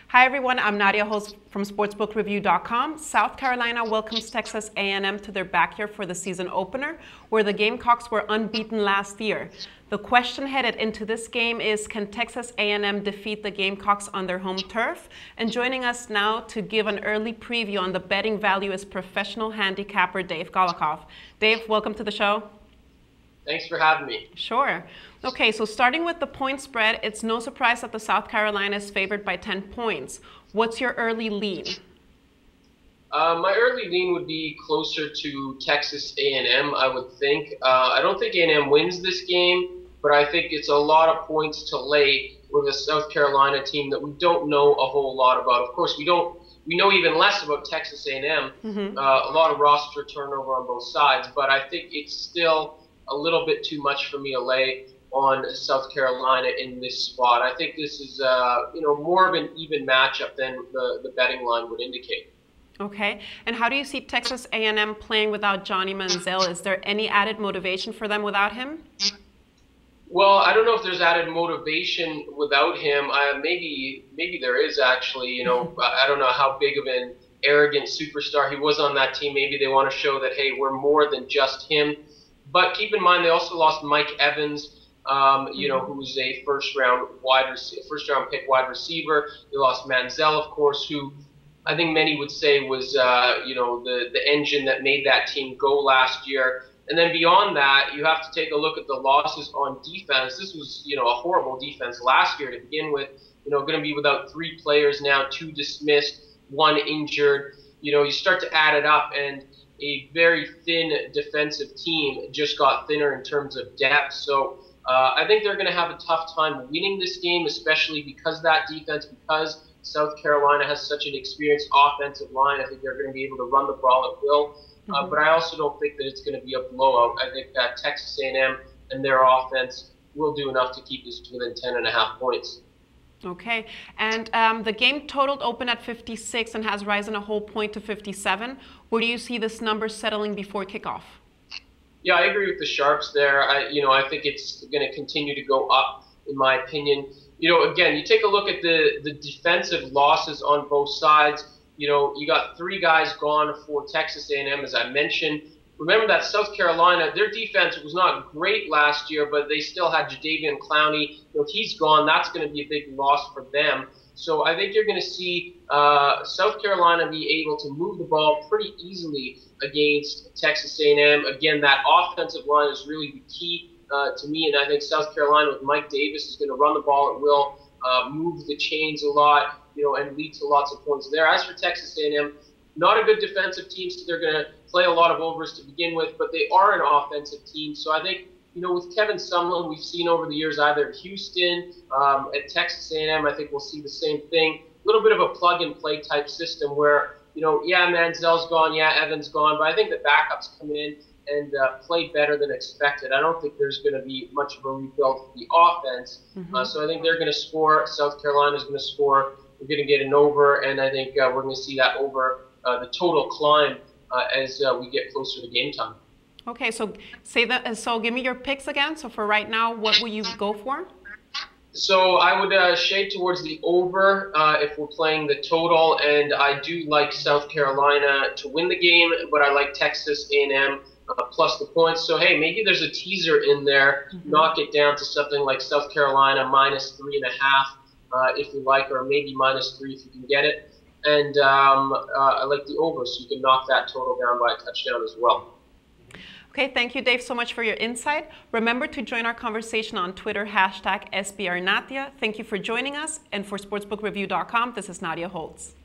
Hi everyone, I'm Nadia, host from sportsbookreview.com. South Carolina welcomes Texas A&M to their backyard for the season opener, where the Gamecocks were unbeaten last year. The question headed into this game is, can Texas A&M defeat the Gamecocks on their home turf? And joining us now to give an early preview on the betting value is professional handicapper Dave Golokoff. Dave, welcome to the show. Thanks for having me. Sure. Okay, so starting with the point spread, it's no surprise that the South Carolina is favored by 10 points. What's your early lean? My early lean would be closer to Texas A&M, I would think. I don't think A&M wins this game, but I think it's a lot of points to lay with a South Carolina team that we don't know a whole lot about. Of course, we know even less about Texas A&M. A lot of roster turnover on both sides, but I think it's still a little bit too much for me to lay on South Carolina in this spot. I think this is more of an even matchup than the betting line would indicate. Okay, and how do you see Texas A&M playing without Johnny Manziel? Is there any added motivation for them without him? Well, I don't know if there's added motivation without him. Maybe there is actually. I don't know how big of an arrogant superstar he was on that team. Maybe they want to show that, hey, we're more than just him. But keep in mind, they also lost Mike Evans, who was a first-round pick wide receiver. They lost Manziel, of course, who I think many would say was, the engine that made that team go last year. And then beyond that, you have to take a look at the losses on defense. This was, a horrible defense last year to begin with. Going to be without 3 players now, 2 dismissed, 1 injured. You start to add it up, and a very thin defensive team just got thinner in terms of depth. So I think they're going to have a tough time winning this game, especially because that defense, because South Carolina has such an experienced offensive line. I think they're going to be able to run the ball at will. But I also don't think that it's going to be a blowout. I think that Texas A&M and their offense will do enough to keep this within 10.5 points. Okay, and the game totaled open at 56 and has risen a whole point to 57. Where do you see this number settling before kickoff? Yeah, I agree with the Sharps there. I think it's going to continue to go up, in my opinion. Again, you take a look at the defensive losses on both sides. You got 3 guys gone for Texas A&M, as I mentioned. Remember that South Carolina, their defense was not great last year, but they still had Jadeveon Clowney. He's gone. That's going to be a big loss for them. So I think you're going to see South Carolina be able to move the ball pretty easily against Texas A&M. Again, that offensive line is really the key to me, and I think South Carolina with Mike Davis is going to run the ball at will, move the chains a lot, and lead to lots of points there. As for Texas A&M, not a good defensive team, so they're going to play a lot of overs to begin with, but they are an offensive team. So I think, with Kevin Sumlin, we've seen over the years either at Houston, at Texas A&M, I think we'll see the same thing. A little bit of a plug-and-play type system where, Manziel's gone, Evans gone, but I think the backups come in and play better than expected. I don't think there's going to be much of a rebuild for the offense. So I think they're going to score. South Carolina's going to score. We're going to get an over, and I think we're going to see that over the total climb as we get closer to game time. Okay, so So give me your picks again. So for right now, what will you go for? So I would shade towards the over if we're playing the total, and I do like South Carolina to win the game, but I like Texas A&M plus the points. So hey, maybe there's a teaser in there. Knock it down to something like South Carolina -3.5 if you like, or maybe -3 if you can get it. And I like the over, so you can knock that total down by a touchdown as well. Okay, thank you, Dave, so much for your insight. Remember to join our conversation on Twitter, #SBRNatia. Thank you for joining us. And for sportsbookreview.com, this is Nadia Holtz.